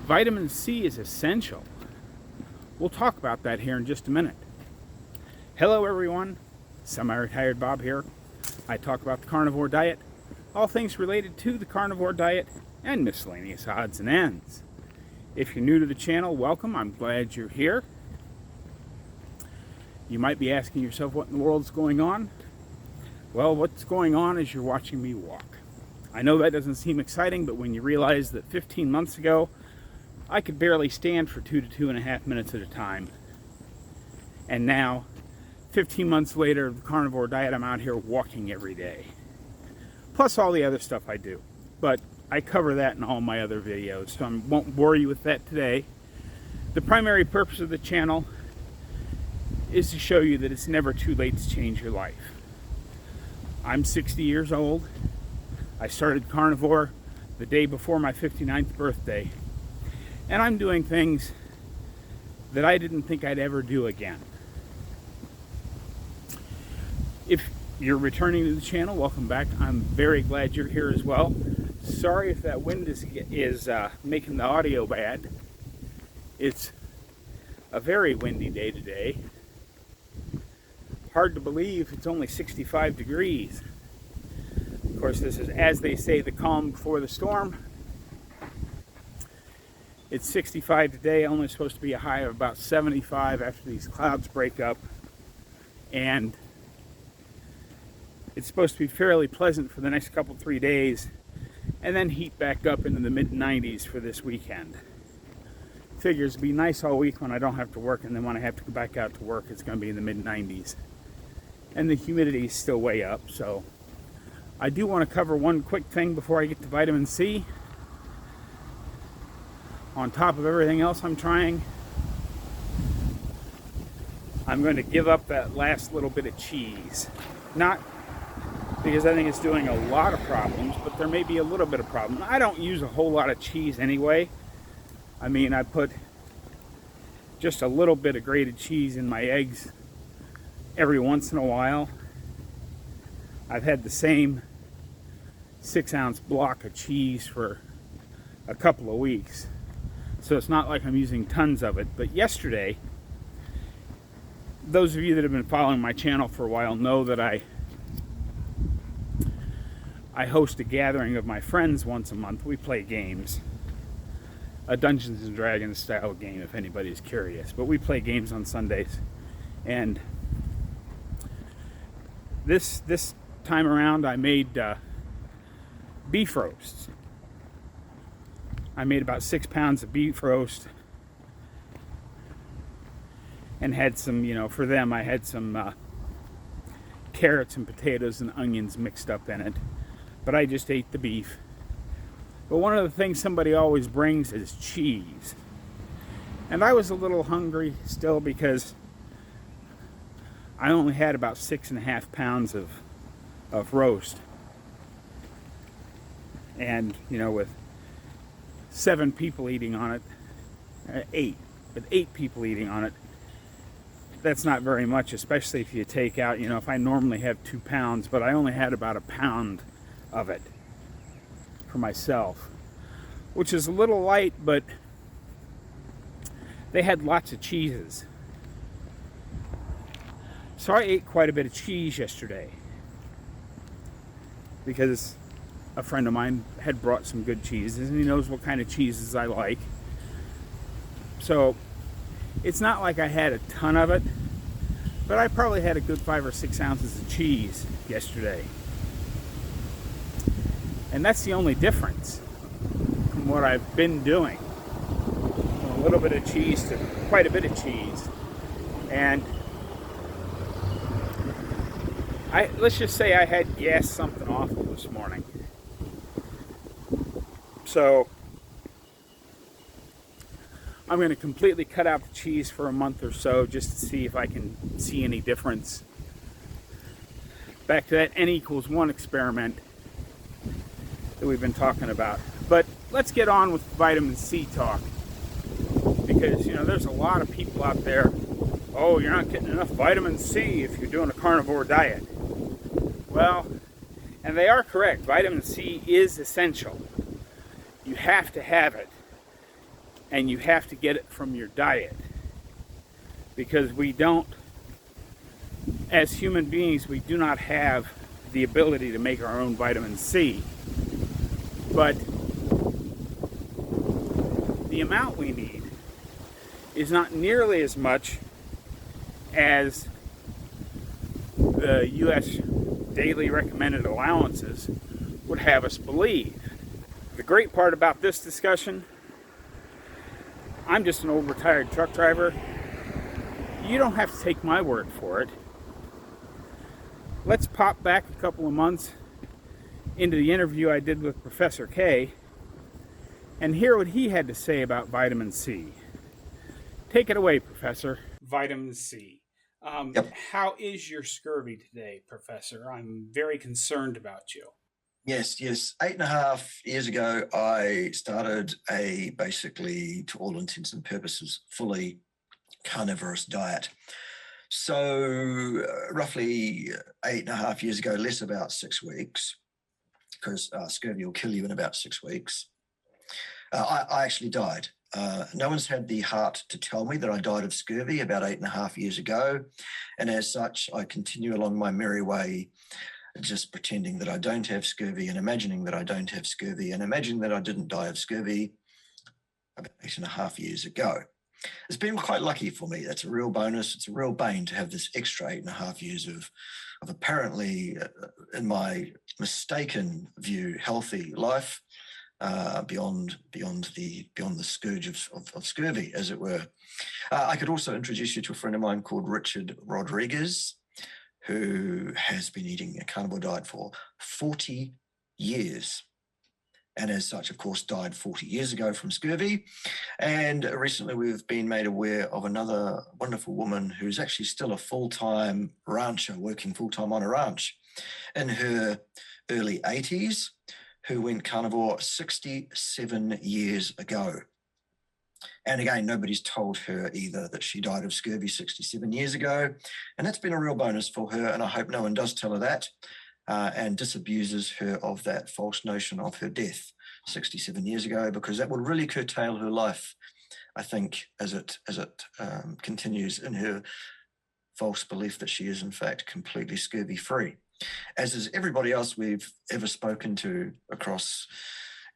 Vitamin C is essential. We'll talk about that here in just a minute. Hello everyone, Semi-Retired Bob here. I talk about the carnivore diet, all things related to the carnivore diet, and miscellaneous odds and ends. If you're new to the channel, welcome. I'm glad you're here. You might be asking yourself what in the world's going on. Well, what's going on is you're watching me walk. I know that doesn't seem exciting, but when you realize that 15 months ago, I could barely stand for 2 to 2.5 minutes at a time. And now, 15 months later, the carnivore diet, I'm out here walking every day. Plus all the other stuff I do. But I cover that in all my other videos, so I won't bore you with that today. The primary purpose of the channel is to show you that it's never too late to change your life. I'm 60 years old. I started carnivore the day before my 59th birthday. And I'm doing things that I didn't think I'd ever do again. If you're returning to the channel, welcome back. I'm very glad you're here as well. Sorry if that wind is making the audio bad. It's a very windy day today. Hard to believe it's only 65 degrees. Of course, this is, as they say, the calm before the storm. It's 65 today, only supposed to be a high of about 75 after these clouds break up. And it's supposed to be fairly pleasant for the next couple, 3 days, and then heat back up into the mid-90s for this weekend. Figures to be nice all week when I don't have to work, and then when I have to go back out to work, it's going to be in the mid-90s. And the humidity is still way up, so I do want to cover one quick thing before I get to vitamin C. On top of everything else I'm trying, I'm going to give up that last little bit of cheese. Not because I think it's doing a lot of problems, but there may be a little bit of problem. I don't use a whole lot of cheese anyway. I mean, I put just a little bit of grated cheese in my eggs every once in a while. I've had the same 6-ounce block of cheese for a couple of weeks. So it's not like I'm using tons of it. But yesterday, those of you that have been following my channel for a while know that I host a gathering of my friends once a month. We play games. A Dungeons and Dragons style game, if anybody's curious. But we play games on Sundays. And this time around I made beef roasts. I made about 6 pounds of beef roast and had some, for them I had some carrots and potatoes and onions mixed up in it. But I just ate the beef. But one of the things somebody always brings is cheese. And I was a little hungry still because I only had about 6.5 pounds of roast. And, with 7 people eating on it, 8, with 8 people eating on it, that's not very much, especially if you take out, if I normally have 2 pounds, but I only had about 1 pound of it for myself, which is a little light, but they had lots of cheeses. So I ate quite a bit of cheese yesterday because a friend of mine had brought some good cheeses, and he knows what kind of cheeses I like. So it's not like I had a ton of it, but I probably had a good 5 or 6 ounces of cheese yesterday. And that's the only difference from what I've been doing. From a little bit of cheese to quite a bit of cheese. And let's just say I had gassed something awful this morning. So I'm going to completely cut out the cheese for a month or so just to see if I can see any difference. Back to that N=1 experiment that we've been talking about. But let's get on with vitamin C talk. Because, there's a lot of people out there, oh, you're not getting enough vitamin C if you're doing a carnivore diet. Well, and they are correct. Vitamin C is essential. You have to have it. and you have to get it from your diet, because we don't, as human beings, we do not have the ability to make our own vitamin C. But the amount we need is not nearly as much as the U.S. daily recommended allowances would have us believe. The great part about this discussion, I'm just an old retired truck driver. You don't have to take my word for it. Let's pop back a couple of months into the interview I did with Professor K and hear what he had to say about vitamin C. Take it away, Professor. Vitamin C. Yep. How is your scurvy today, Professor? I'm very concerned about you. Yes. 8.5 years ago, I started a basically, to all intents and purposes, fully carnivorous diet. So roughly 8.5 years ago, less about 6 weeks, because scurvy will kill you in about 6 weeks. I actually died. No one's had the heart to tell me that I died of scurvy about 8.5 years ago. And as such, I continue along my merry way, just pretending that I don't have scurvy and imagining that I don't have scurvy and imagining that I didn't die of scurvy about 8.5 years ago. It's been quite lucky for me. That's a real bonus. It's a real bane to have this extra 8.5 years of apparently, in my mistaken view, healthy life. Beyond the scourge of scurvy, as it were. I could also introduce you to a friend of mine called Richard Rodriguez, who has been eating a carnivore diet for 40 years. And as such, of course, died 40 years ago from scurvy. And recently we've been made aware of another wonderful woman who's actually still a full-time rancher, working full-time on a ranch in her early 80s, who went carnivore 67 years ago. And again, nobody's told her either that she died of scurvy 67 years ago. And that's been a real bonus for her. And I hope no one does tell her that and disabuses her of that false notion of her death 67 years ago, because that will really curtail her life, I think, as it continues in her false belief that she is, in fact, completely scurvy-free. As is everybody else we've ever spoken to across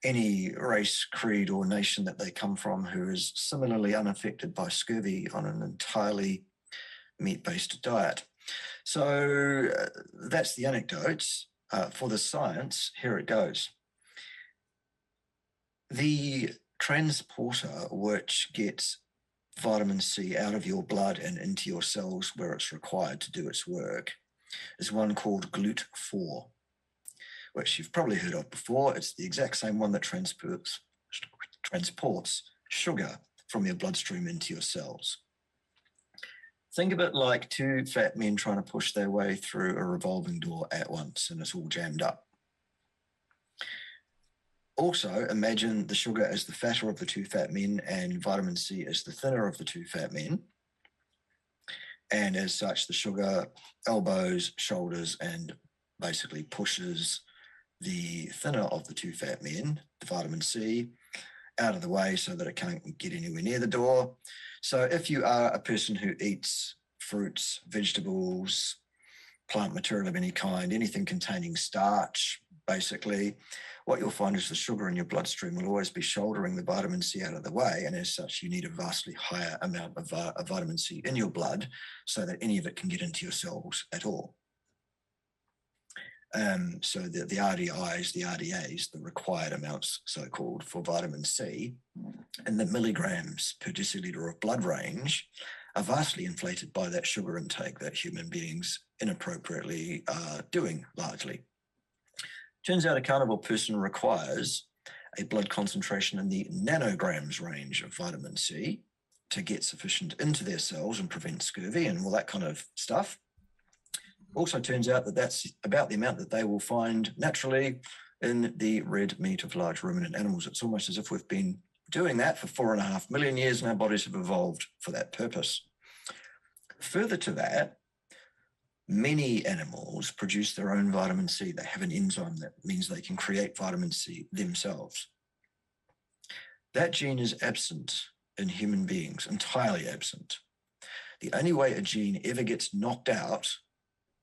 any race, creed, or nation that they come from, who is similarly unaffected by scurvy on an entirely meat-based diet. So that's the anecdotes. For the science, here it goes. The transporter which gets vitamin C out of your blood and into your cells where it's required to do its work is one called GLUT4, which you've probably heard of before. It's the exact same one that transports sugar from your bloodstream into your cells. Think of it like two fat men trying to push their way through a revolving door at once, and it's all jammed up. Also, imagine the sugar as the fatter of the two fat men and vitamin C as the thinner of the two fat men. And as such, the sugar elbows, shoulders, and basically pushes the thinner of the two fat men, the vitamin C, out of the way so that it can't get anywhere near the door. So if you are a person who eats fruits, vegetables, plant material of any kind, anything containing starch, basically, what you'll find is the sugar in your bloodstream will always be shouldering the vitamin C out of the way, and as such, you need a vastly higher amount of vitamin C in your blood so that any of it can get into your cells at all. So the RDIs, the RDAs, the required amounts, so-called, for vitamin C, in the milligrams per deciliter of blood range, are vastly inflated by that sugar intake that human beings inappropriately are doing, largely. Turns out a carnivore person requires a blood concentration in the nanograms range of vitamin C to get sufficient into their cells and prevent scurvy and all that kind of stuff. Also turns out that that's about the amount that they will find naturally in the red meat of large ruminant animals. It's almost as if we've been doing that for 4.5 million years and our bodies have evolved for that purpose. Further to that, many animals produce their own vitamin C. They have an enzyme that means they can create vitamin C themselves. That gene is absent in human beings, entirely absent. The only way a gene ever gets knocked out,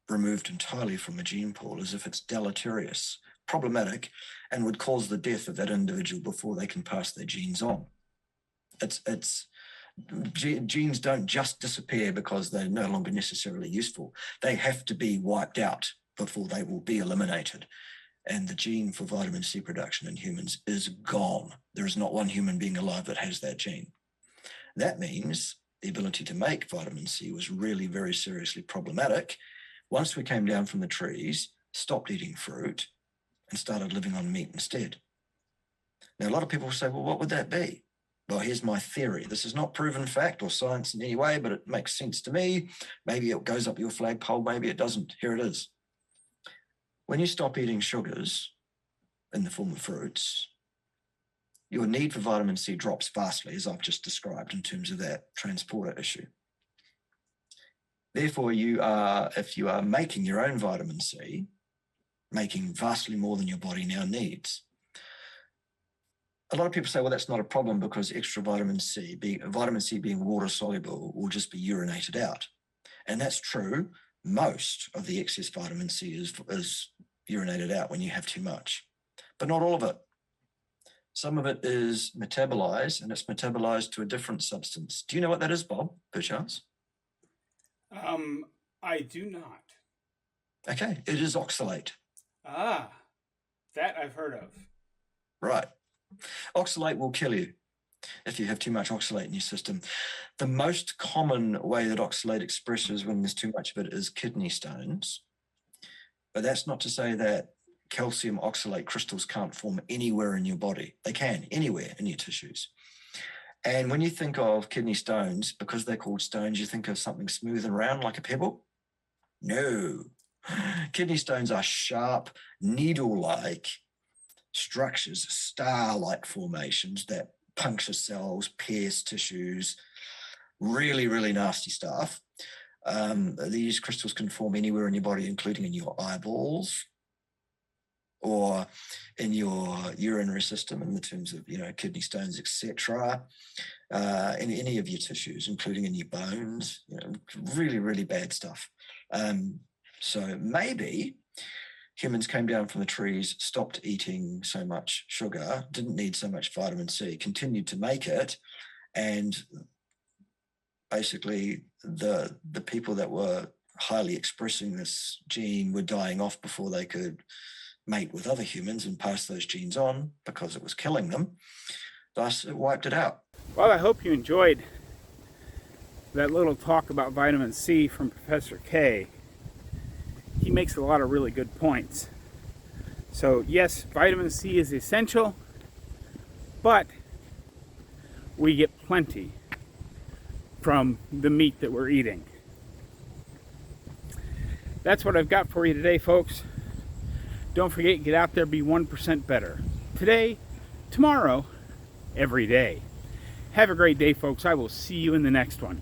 removed entirely from a gene pool, is if it's deleterious, problematic, and would cause the death of that individual before they can pass their genes on. Genes don't just disappear because they're no longer necessarily useful. They have to be wiped out before they will be eliminated. And the gene for vitamin C production in humans is gone. There is not one human being alive that has that gene. That means the ability to make vitamin C was really very seriously problematic once we came down from the trees, stopped eating fruit, and started living on meat instead. Now, a lot of people say, well, what would that be? Well, here's my theory. This is not proven fact or science in any way, but it makes sense to me. Maybe it goes up your flagpole, maybe it doesn't. Here it is. When you stop eating sugars in the form of fruits, your need for vitamin C drops vastly, as I've just described in terms of that transporter issue. Therefore, if you are making your own vitamin C, making vastly more than your body now needs. A lot of people say, well, that's not a problem because extra vitamin C being water soluble, will just be urinated out. And that's true. Most of the excess vitamin C is urinated out when you have too much, but not all of it. Some of it is metabolized, and it's metabolized to a different substance. Do you know what that is, Bob, perchance? I do not. Okay, it is oxalate. Ah, that I've heard of. Right. Oxalate will kill you if you have too much oxalate in your system. The most common way that oxalate expresses when there's too much of it is kidney stones. But that's not to say that calcium oxalate crystals can't form anywhere in your body. They can, anywhere in your tissues. And when you think of kidney stones, because they're called stones, you think of something smooth and round like a pebble? No. Kidney stones are sharp, needle-like structures, star-like formations that puncture cells, pierce tissues, really, really nasty stuff. These crystals can form anywhere in your body, including in your eyeballs or in your urinary system in the terms of, kidney stones, etc. In any of your tissues, including in your bones, really, really bad stuff. So maybe humans came down from the trees, stopped eating so much sugar, didn't need so much vitamin C, continued to make it, and basically the people that were highly expressing this gene were dying off before they could mate with other humans and pass those genes on because it was killing them. Thus, it wiped it out. Well, I hope you enjoyed that little talk about vitamin C from Professor K. He makes a lot of really good points. So yes, vitamin C is essential, but we get plenty from the meat that we're eating. That's what I've got for you today, folks. Don't forget, get out there, be 1% better. Today, tomorrow, every day. Have a great day, folks. I will see you in the next one.